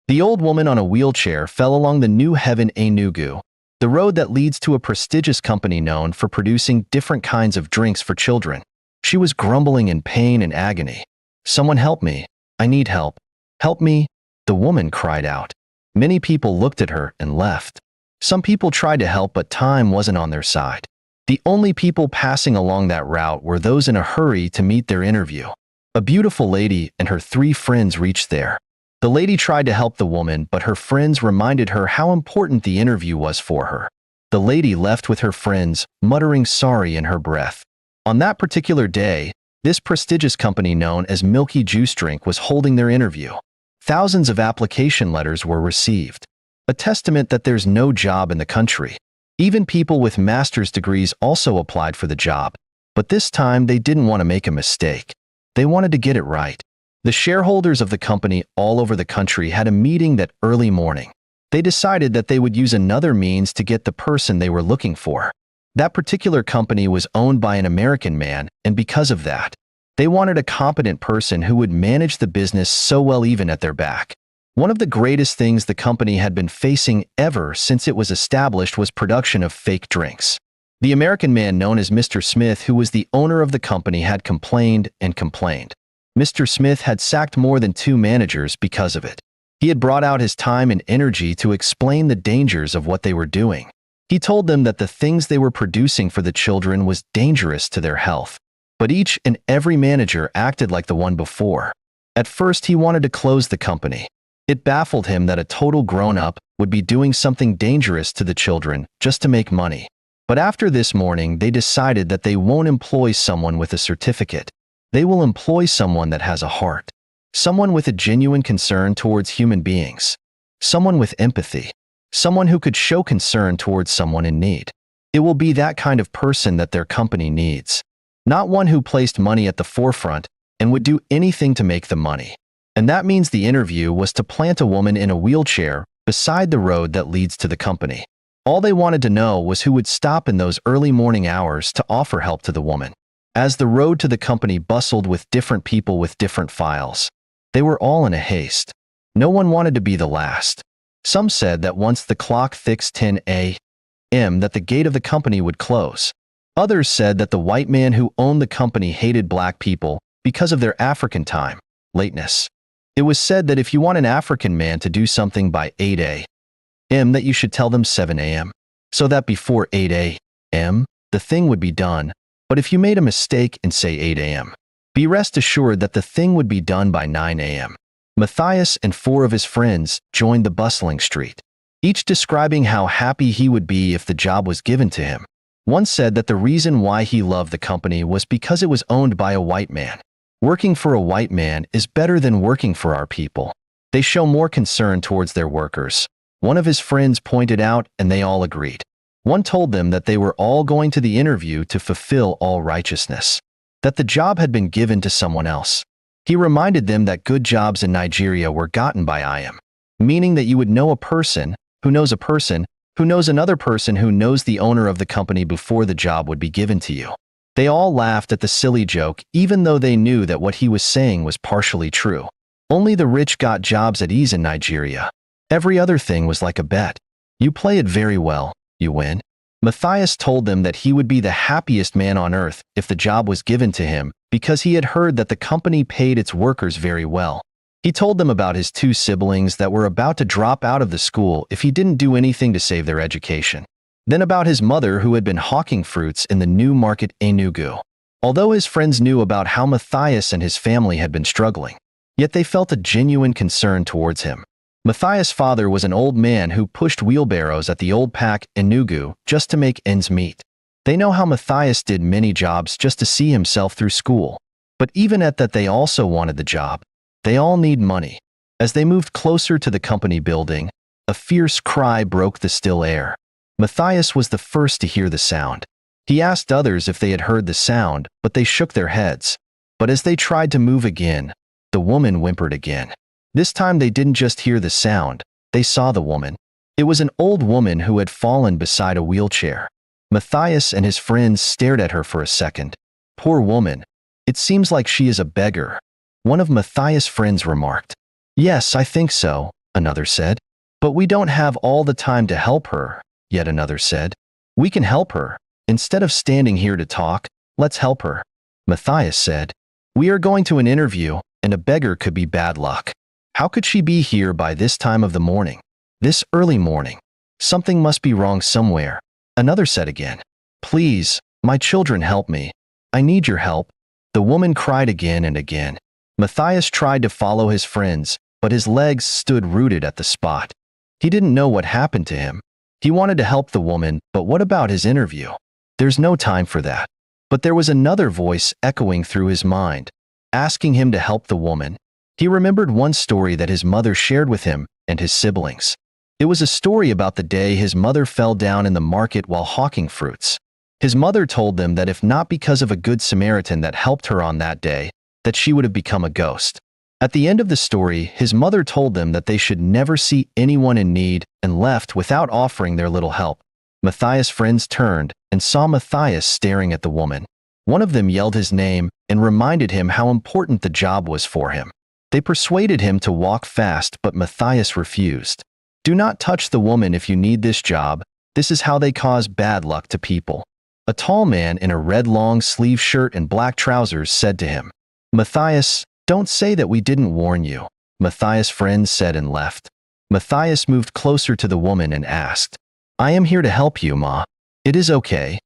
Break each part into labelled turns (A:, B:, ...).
A: The old woman on a wheelchair fell along the New Haven Enugu, the road that leads to a prestigious company known for producing different kinds of drinks for children. She was grumbling in pain and agony. "Someone help me. I need help. Help me," the woman cried out. Many people looked at her and left. Some people tried to help, but time wasn't on their side. The only people passing along that route were those in a hurry to meet their interview. A beautiful lady and her 3 friends reached there. The lady tried to help the woman, but her friends reminded her how important the interview was for her. The lady left with her friends, muttering sorry in her breath. On that particular day, this prestigious company known as Milky Juice Drink was holding their interview. Thousands of application letters were received, a testament that there's no job in the country. Even people with master's degrees also applied for the job, but this time they didn't want to make a mistake. They wanted to get it right. The shareholders of the company all over the country had a meeting that early morning. They decided that they would use another means to get the person they were looking for. That particular company was owned by an American man, and because of that, they wanted a competent person who would manage the business so well even at their back. One of the greatest things the company had been facing ever since it was established was production of fake drinks. The American man known as Mr. Smith, who was the owner of the company, had complained and complained. Mr. Smith had sacked more than 2 managers because of it. He had brought out his time and energy to explain the dangers of what they were doing. He told them that the things they were producing for the children was dangerous to their health. But each and every manager acted like the one before. At first, he wanted to close the company. It baffled him that a total grown-up would be doing something dangerous to the children just to make money. But after this morning, they decided that they won't employ someone with a certificate. They will employ someone that has a heart. Someone with a genuine concern towards human beings. Someone with empathy. Someone who could show concern towards someone in need. It will be that kind of person that their company needs. Not one who placed money at the forefront and would do anything to make the money. And that means the interview was to plant a woman in a wheelchair beside the road that leads to the company. All they wanted to know was who would stop in those early morning hours to offer help to the woman. As the road to the company bustled with different people with different files, they were all in a haste. No one wanted to be the last. Some said that once the clock fixed 10 a.m. that the gate of the company would close. Others said that the white man who owned the company hated black people because of their African time, lateness. It was said that if you want an African man to do something by 8 a.m. that you should tell them 7 a.m. so that before 8 a.m. the thing would be done. But if you made a mistake and say 8 a.m., be rest assured that the thing would be done by 9 a.m. Matthias and 4 of his friends joined the bustling street, each describing how happy he would be if the job was given to him. One said that the reason why he loved the company was because it was owned by a white man. Working for a white man is better than working for our people. They show more concern towards their workers. One of his friends pointed out, and they all agreed. One told them that they were all going to the interview to fulfill all righteousness, that the job had been given to someone else. He reminded them that good jobs in Nigeria were gotten by IM, meaning that you would know a person who knows a person who knows another person who knows the owner of the company before the job would be given to you. They all laughed at the silly joke, even though they knew that what he was saying was partially true. Only the rich got jobs at ease in Nigeria. Every other thing was like a bet. You play it very well, you win. Matthias told them that he would be the happiest man on earth if the job was given to him because he had heard that the company paid its workers very well. He told them about his 2 siblings that were about to drop out of the school if he didn't do anything to save their education. Then about his mother who had been hawking fruits in the new market Enugu. Although his friends knew about how Matthias and his family had been struggling, yet they felt a genuine concern towards him. Matthias' father was an old man who pushed wheelbarrows at the old pack Enugu just to make ends meet. They know how Matthias did many jobs just to see himself through school. But even at that, they also wanted the job. They all need money. As they moved closer to the company building, a fierce cry broke the still air. Matthias was the first to hear the sound. He asked others if they had heard the sound, but they shook their heads. But as they tried to move again, the woman whimpered again. This time they didn't just hear the sound, they saw the woman. It was an old woman who had fallen beside a wheelchair. Matthias and his friends stared at her for a second. Poor woman. It seems like she is a beggar. One of Matthias' friends remarked. Yes, I think so, another said. But we don't have all the time to help her, yet another said. We can help her. Instead of standing here to talk, let's help her. Matthias said. We are going to an interview, and a beggar could be bad luck. How could she be here by this time of the morning? This early morning. Something must be wrong somewhere. Another said again. Please, my children, help me. I need your help. The woman cried again and again. Matthias tried to follow his friends, but his legs stood rooted at the spot. He didn't know what happened to him. He wanted to help the woman, but what about his interview? There's no time for that. But there was another voice echoing through his mind, asking him to help the woman. He remembered one story that his mother shared with him and his siblings. It was a story about the day his mother fell down in the market while hawking fruits. His mother told them that if not because of a good Samaritan that helped her on that day, that she would have become a ghost. At the end of the story, his mother told them that they should never see anyone in need and left without offering their little help. Matthias' friends turned and saw Matthias staring at the woman. One of them yelled his name and reminded him how important the job was for him. They persuaded him to walk fast, but Matthias refused. Do not touch the woman if you need this job. This is how they cause bad luck to people. A tall man in a red long-sleeve shirt and black trousers said to him, Matthias, don't say that we didn't warn you. Matthias' friends said and left. Matthias moved closer to the woman and asked, I am here to help you, Ma. It is okay.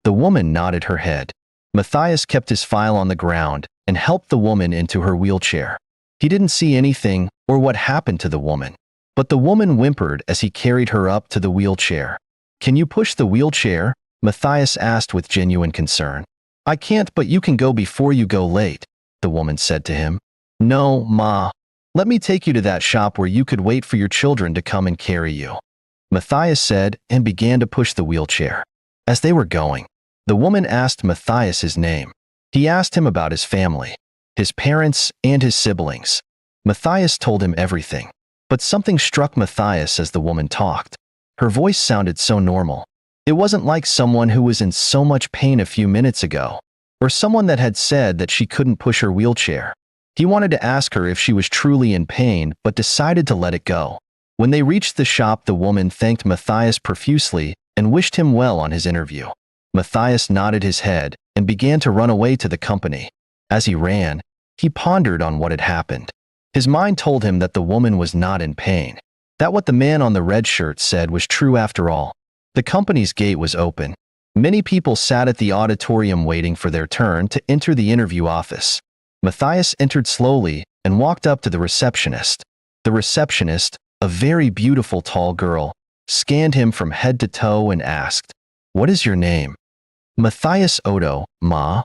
A: The woman nodded her head. Matthias kept his file on the ground and helped the woman into her wheelchair. He didn't see anything or what happened to the woman, but the woman whimpered as he carried her up to the wheelchair. Can you push the wheelchair? Matthias asked with genuine concern. I can't, but you can go before you go late, the woman said to him. No, Ma. Let me take you to that shop where you could wait for your children to come and carry you. Matthias said and began to push the wheelchair. As they were going, the woman asked Matthias his name. He asked him about his family, his parents, and his siblings. Matthias told him everything, but something struck Matthias as the woman talked. Her voice sounded so normal. It wasn't like someone who was in so much pain a few minutes ago, or someone that had said that she couldn't push her wheelchair. He wanted to ask her if she was truly in pain, but decided to let it go. When they reached the shop, the woman thanked Matthias profusely and wished him well on his interview. Matthias nodded his head and began to run away to the company. As he ran, he pondered on what had happened. His mind told him that the woman was not in pain, that what the man on the red shirt said was true after all. The company's gate was open. Many people sat at the auditorium waiting for their turn to enter the interview office. Matthias entered slowly and walked up to the receptionist. The receptionist, a very beautiful tall girl, scanned him from head to toe and asked, What is your name? Matthias Otto, Ma.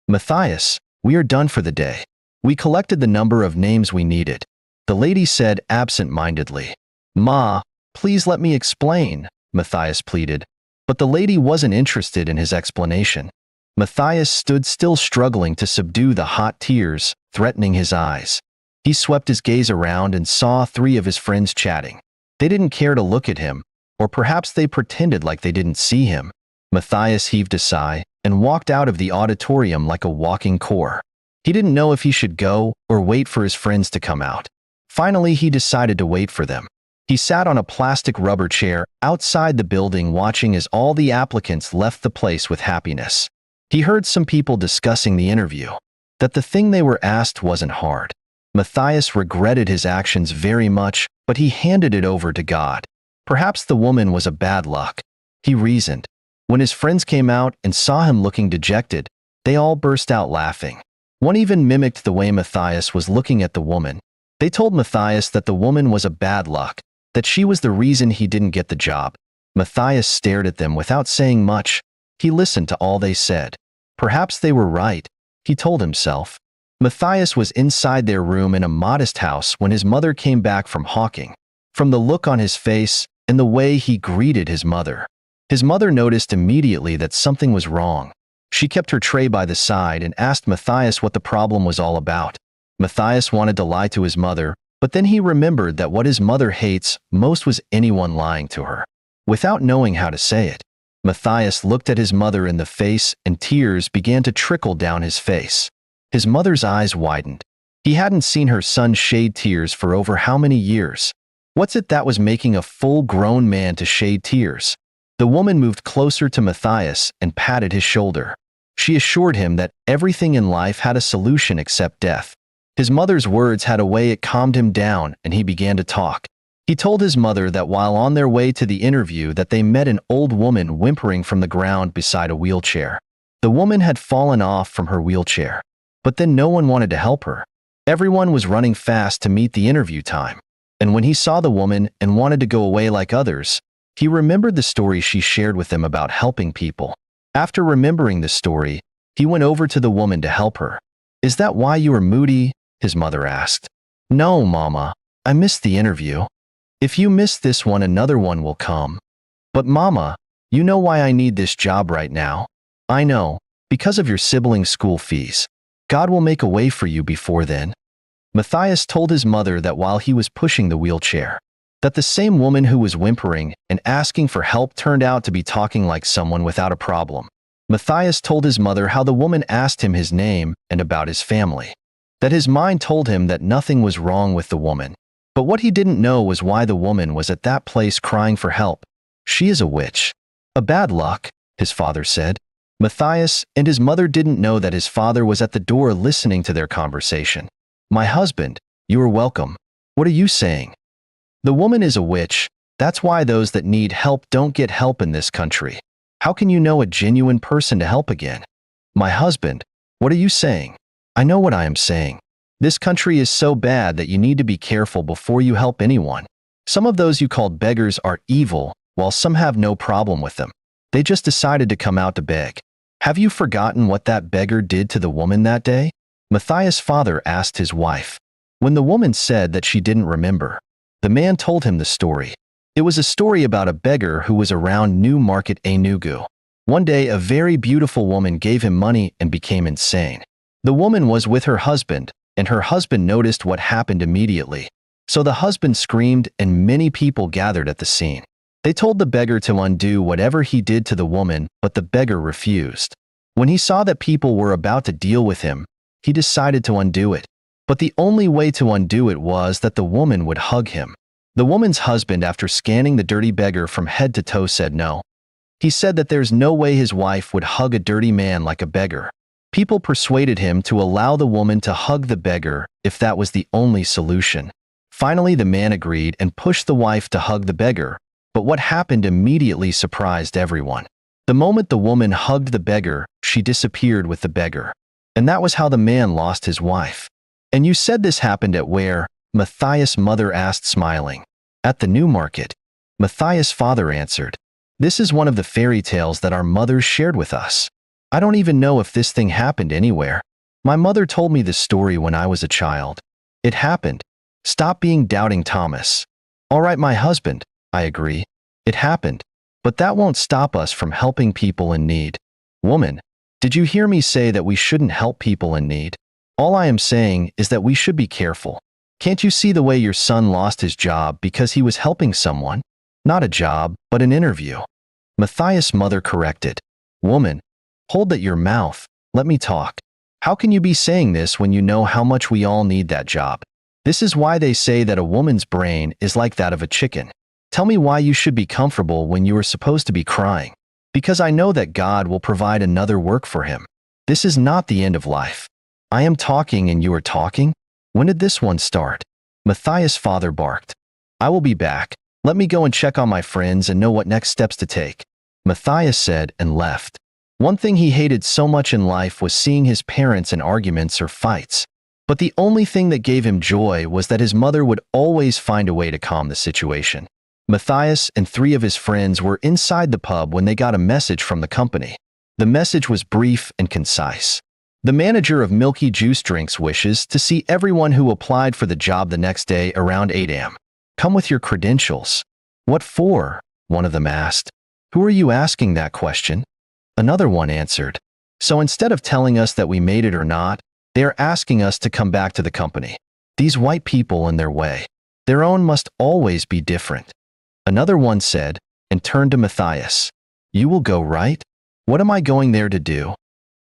A: Matthias, we are done for the day. We collected the number of names we needed. The lady said absent-mindedly. Ma, please let me explain, Matthias pleaded. But the lady wasn't interested in his explanation. Matthias stood still, struggling to subdue the hot tears threatening his eyes. He swept his gaze around and saw 3 of his friends chatting. They didn't care to look at him, or perhaps they pretended like they didn't see him. Matthias heaved a sigh and walked out of the auditorium like a walking corpse. He didn't know if he should go or wait for his friends to come out. Finally, he decided to wait for them. He sat on a plastic rubber chair outside the building, watching as all the applicants left the place with happiness. He heard some people discussing the interview, that the thing they were asked wasn't hard. Matthias regretted his actions very much, but he handed it over to God. Perhaps the woman was a bad luck, he reasoned. When his friends came out and saw him looking dejected, they all burst out laughing. One even mimicked the way Matthias was looking at the woman. They told Matthias that the woman was a bad luck, that she was the reason he didn't get the job. Matthias stared at them without saying much. He listened to all they said. Perhaps they were right, he told himself. Matthias was inside their room in a modest house when his mother came back from hawking. From the look on his face and the way he greeted his mother noticed immediately that something was wrong. She kept her tray by the side and asked Matthias what the problem was all about. Matthias wanted to lie to his mother, but then he remembered that what his mother hates most was anyone lying to her. Without knowing how to say it, Matthias looked at his mother in the face and tears began to trickle down his face. His mother's eyes widened. He hadn't seen her son shed tears for over how many years. What's it that was making a full-grown man to shed tears? The woman moved closer to Matthias and patted his shoulder. She assured him that everything in life had a solution except death. His mother's words had a way it calmed him down, and he began to talk. He told his mother that while on their way to the interview that they met an old woman whimpering from the ground beside a wheelchair. The woman had fallen off from her wheelchair. But then no one wanted to help her. Everyone was running fast to meet the interview time. And when he saw the woman and wanted to go away like others, he remembered the story she shared with them about helping people. After remembering the story, he went over to the woman to help her. "Is that why you are moody?" his mother asked. "No, Mama. I missed the interview. If you miss this one, another one will come." "But Mama, you know why I need this job right now." "I know, because of your siblings' school fees. God will make a way for you before then." Matthias told his mother that while he was pushing the wheelchair, that the same woman who was whimpering and asking for help turned out to be talking like someone without a problem. Matthias told his mother how the woman asked him his name and about his family, that his mind told him that nothing was wrong with the woman. But what he didn't know was why the woman was at that place crying for help. "She is a witch." "A bad luck," his father said. Matthias and his mother didn't know that his father was at the door listening to their conversation. "My husband, you are welcome. What are you saying?" "The woman is a witch. That's why those that need help don't get help in this country. How can you know a genuine person to help again?" "My husband, what are you saying?" "I know what I am saying. This country is so bad that you need to be careful before you help anyone. Some of those you called beggars are evil, while some have no problem with them. They just decided to come out to beg. Have you forgotten what that beggar did to the woman that day?" Matthias' father asked his wife. When the woman said that she didn't remember, the man told him the story. It was a story about a beggar who was around New Market Enugu. One day, a very beautiful woman gave him money and became insane. The woman was with her husband, and her husband noticed what happened immediately. So the husband screamed, and many people gathered at the scene. They told the beggar to undo whatever he did to the woman, but the beggar refused. When he saw that people were about to deal with him, he decided to undo it. But the only way to undo it was that the woman would hug him. The woman's husband, after scanning the dirty beggar from head to toe, said no. He said that there's no way his wife would hug a dirty man like a beggar. People persuaded him to allow the woman to hug the beggar if that was the only solution. Finally, the man agreed and pushed the wife to hug the beggar, but what happened immediately surprised everyone. The moment the woman hugged the beggar, she disappeared with the beggar. And that was how the man lost his wife. "And you said this happened at where?" Matthias' mother asked, smiling. "At the New Market." Matthias' father answered. "This is one of the fairy tales that our mothers shared with us. I don't even know if this thing happened anywhere. My mother told me this story when I was a child. It happened. Stop being doubting Thomas." "All right, my husband, I agree. It happened. But that won't stop us from helping people in need." "Woman, did you hear me say that we shouldn't help people in need? All I am saying is that we should be careful. Can't you see the way your son lost his job because he was helping someone? Not a job, but an interview." Matthias' mother corrected. "Woman, hold that your mouth. Let me talk. How can you be saying this when you know how much we all need that job? This is why they say that a woman's brain is like that of a chicken. Tell me why you should be comfortable when you are supposed to be crying. Because I know that God will provide another work for him. This is not the end of life. I am talking and you are talking? When did this one start?" Matthias' father barked. "I will be back. Let me go and check on my friends and know what next steps to take," Matthias said and left. One thing he hated so much in life was seeing his parents in arguments or fights. But the only thing that gave him joy was that his mother would always find a way to calm the situation. Matthias and 3 of his friends were inside the pub when they got a message from the company. The message was brief and concise. "The manager of Milky Juice Drinks wishes to see everyone who applied for the job the next day around 8 a.m. Come with your credentials." "What for?" one of them asked. "Who are you asking that question?" Another one answered. "So instead of telling us that we made it or not, they are asking us to come back to the company. These white people and their way. Their own must always be different." Another one said, and turned to Matthias. "You will go, right? What am I going there to do?"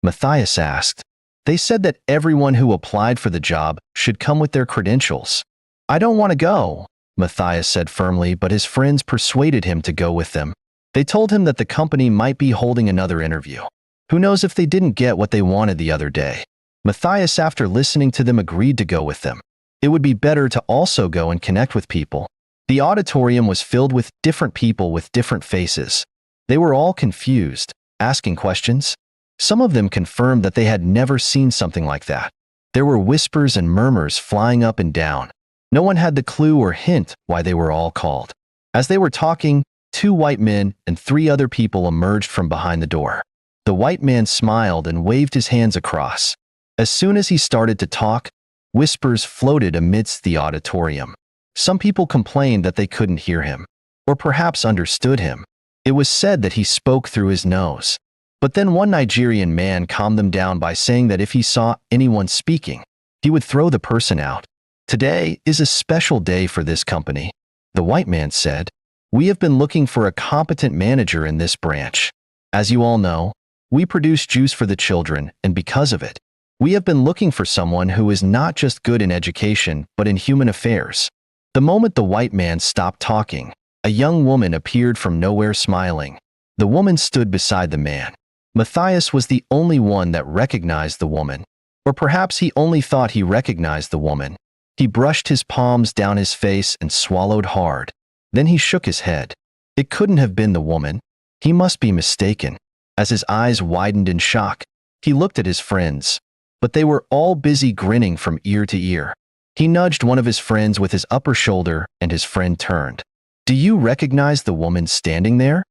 A: Matthias asked. "They said that everyone who applied for the job should come with their credentials." "I don't want to go," Matthias said firmly, but his friends persuaded him to go with them. They told him that the company might be holding another interview. Who knows if they didn't get what they wanted the other day? Matthias, after listening to them, agreed to go with them. It would be better to also go and connect with people. The auditorium was filled with different people with different faces. They were all confused, asking questions. Some of them confirmed that they had never seen something like that. There were whispers and murmurs flying up and down. No one had the clue or hint why they were all called. As they were talking, 2 white men and 3 other people emerged from behind the door. The white man smiled and waved his hands across. As soon as he started to talk, whispers floated amidst the auditorium. Some people complained that they couldn't hear him, or perhaps understood him. It was said that he spoke through his nose. But then one Nigerian man calmed them down by saying that if he saw anyone speaking, he would throw the person out. Today is a special day for this company, the white man said. We have been looking for a competent manager in this branch. As you all know, we produce juice for the children, and because of it, we have been looking for someone who is not just good in education, but in human affairs. The moment the white man stopped talking, a young woman appeared from nowhere smiling. The woman stood beside the man. Matthias was the only one that recognized the woman. Or perhaps he only thought he recognized the woman. He brushed his palms down his face and swallowed hard. Then he shook his head. It couldn't have been the woman. He must be mistaken. As his eyes widened in shock, he looked at his friends, but they were all busy grinning from ear to ear. He nudged one of his friends with his upper shoulder, and his friend turned. "Do you recognize the woman standing there?"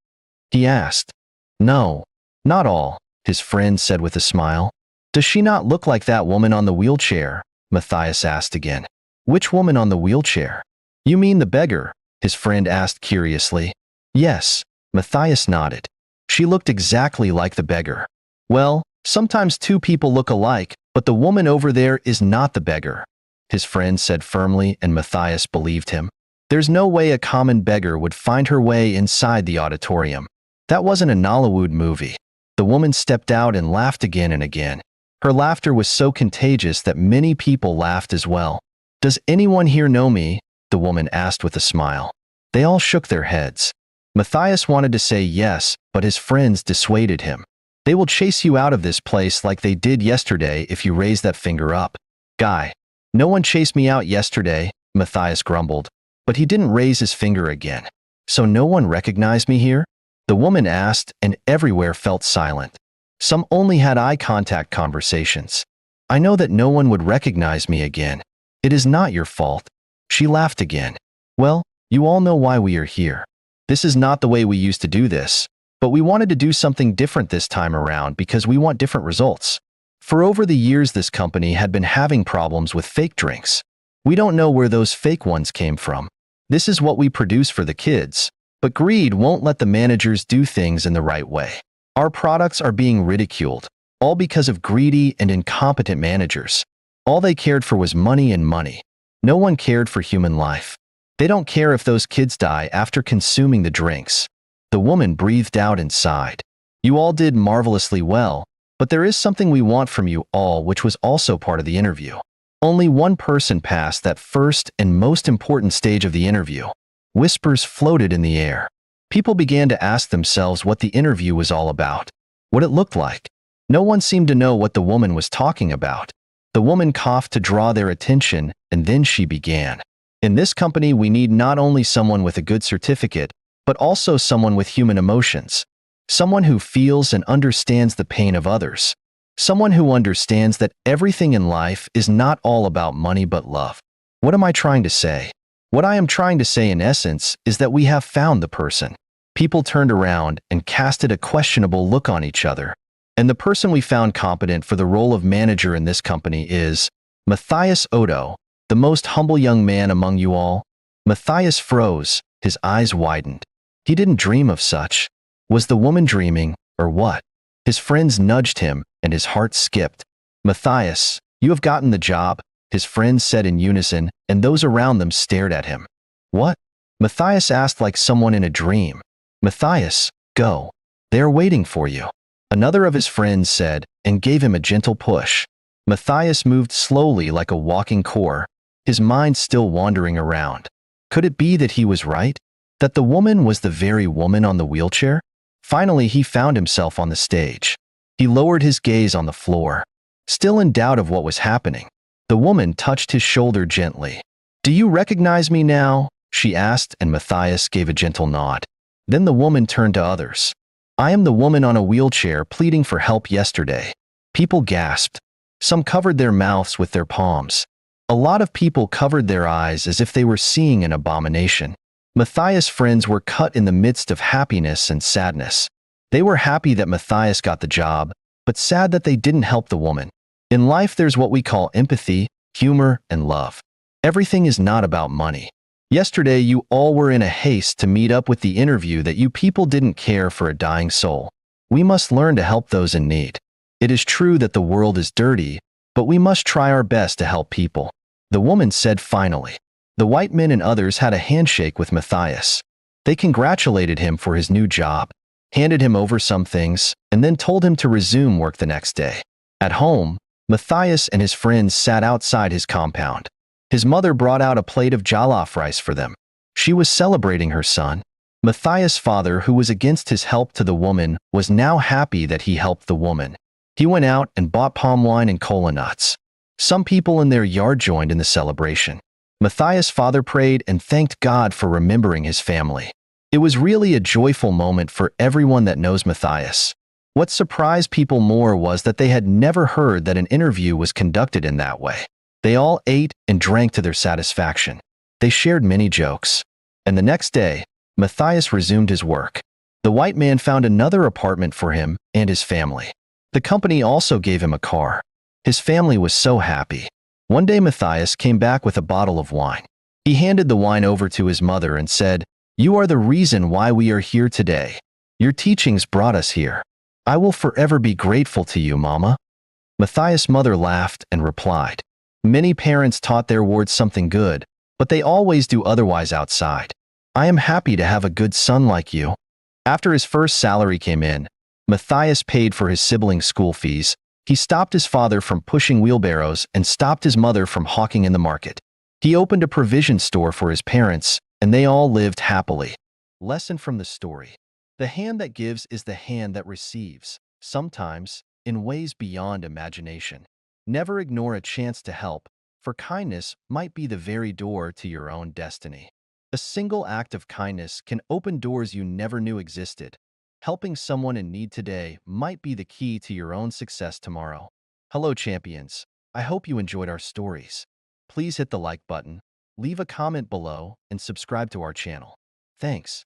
A: he asked. "No, not all," his friend said with a smile. "Does she not look like that woman on the wheelchair?" Matthias asked again. "Which woman on the wheelchair?" "You mean the beggar?" his friend asked curiously. "Yes," Matthias nodded. "She looked exactly like the beggar." "Well, sometimes 2 people look alike, but the woman over there is not the beggar," his friend said firmly, and Matthias believed him. There's no way a common beggar would find her way inside the auditorium. That wasn't a Nollywood movie. The woman stepped out and laughed again and again. Her laughter was so contagious that many people laughed as well. "Does anyone here know me?" the woman asked with a smile. They all shook their heads. Matthias wanted to say yes, but his friends dissuaded him. "They will chase you out of this place like they did yesterday if you raise that finger up." "Guy, no one chased me out yesterday," Matthias grumbled, but he didn't raise his finger again. "So no one recognized me here?" the woman asked, and everywhere felt silent. Some only had eye contact conversations. "I know that no one would recognize me again. It is not your fault." She laughed again. "Well, you all know why we are here. This is not the way we used to do this, but we wanted to do something different this time around because we want different results. For over the years, this company had been having problems with fake drinks. We don't know where those fake ones came from. This is what we produce for the kids, but greed won't let the managers do things in the right way. Our products are being ridiculed, all because of greedy and incompetent managers. All they cared for was money and money. No one cared for human life. They don't care if those kids die after consuming the drinks." The woman breathed out and sighed. "You all did marvelously well, but there is something we want from you all, which was also part of the interview. Only one person passed that first and most important stage of the interview." Whispers floated in the air. People began to ask themselves what the interview was all about, what it looked like. No one seemed to know what the woman was talking about. The woman coughed to draw their attention, and then she began. "In this company, we need not only someone with a good certificate, but also someone with human emotions. Someone who feels and understands the pain of others. Someone who understands that everything in life is not all about money but love." What am I trying to say? What I am trying to say in essence is that we have found the person. People turned around and casted a questionable look on each other. And the person we found competent for the role of manager in this company is Matthias Odo, the most humble young man among you all. Matthias froze, his eyes widened. He didn't dream of such. Was the woman dreaming, or what? His friends nudged him, and his heart skipped. "Matthias, you have gotten the job," his friends said in unison, and those around them stared at him. "What?" Matthias asked like someone in a dream. "Matthias, go. They are waiting for you," another of his friends said, and gave him a gentle push. Matthias moved slowly like a walking core, his mind still wandering around. Could it be that he was right? That the woman was the very woman on the wheelchair? Finally, he found himself on the stage. He lowered his gaze on the floor. Still in doubt of what was happening, the woman touched his shoulder gently. "Do you recognize me now?" she asked, and Matthias gave a gentle nod. Then the woman turned to others. "I am the woman on a wheelchair pleading for help yesterday." People gasped. Some covered their mouths with their palms. A lot of people covered their eyes as if they were seeing an abomination. Matthias' friends were cut in the midst of happiness and sadness. They were happy that Matthias got the job, but sad that they didn't help the woman. In life, there's what we call empathy, humor, and love. Everything is not about money. Yesterday, you all were in a haste to meet up with the interview that you people didn't care for a dying soul. We must learn to help those in need. It is true that the world is dirty, but we must try our best to help people. The woman said finally. The white men and others had a handshake with Matthias. They congratulated him for his new job, handed him over some things, and then told him to resume work the next day. At home, Matthias and his friends sat outside his compound. His mother brought out a plate of jollof rice for them. She was celebrating her son. Matthias' father, who was against his help to the woman, was now happy that he helped the woman. He went out and bought palm wine and cola nuts. Some people in their yard joined in the celebration. Matthias' father prayed and thanked God for remembering his family. It was really a joyful moment for everyone that knows Matthias. What surprised people more was that they had never heard that an interview was conducted in that way. They all ate and drank to their satisfaction. They shared many jokes. And the next day, Matthias resumed his work. The white man found another apartment for him and his family. The company also gave him a car. His family was so happy. One day Matthias came back with a bottle of wine. He handed the wine over to his mother and said, "You are the reason why we are here today. Your teachings brought us here. I will forever be grateful to you, Mama." Matthias' mother laughed and replied, "Many parents taught their wards something good, but they always do otherwise outside. I am happy to have a good son like you." After his first salary came in, Matthias paid for his siblings' school fees. He stopped his father from pushing wheelbarrows and stopped his mother from hawking in the market. He opened a provision store for his parents, and they all lived happily. Lesson from the story. The hand that gives is the hand that receives, sometimes in ways beyond imagination. Never ignore a chance to help, for kindness might be the very door to your own destiny. A single act of kindness can open doors you never knew existed. Helping someone in need today might be the key to your own success tomorrow. Hello, champions. I hope you enjoyed our stories. Please hit the like button, leave a comment below, and subscribe to our channel. Thanks.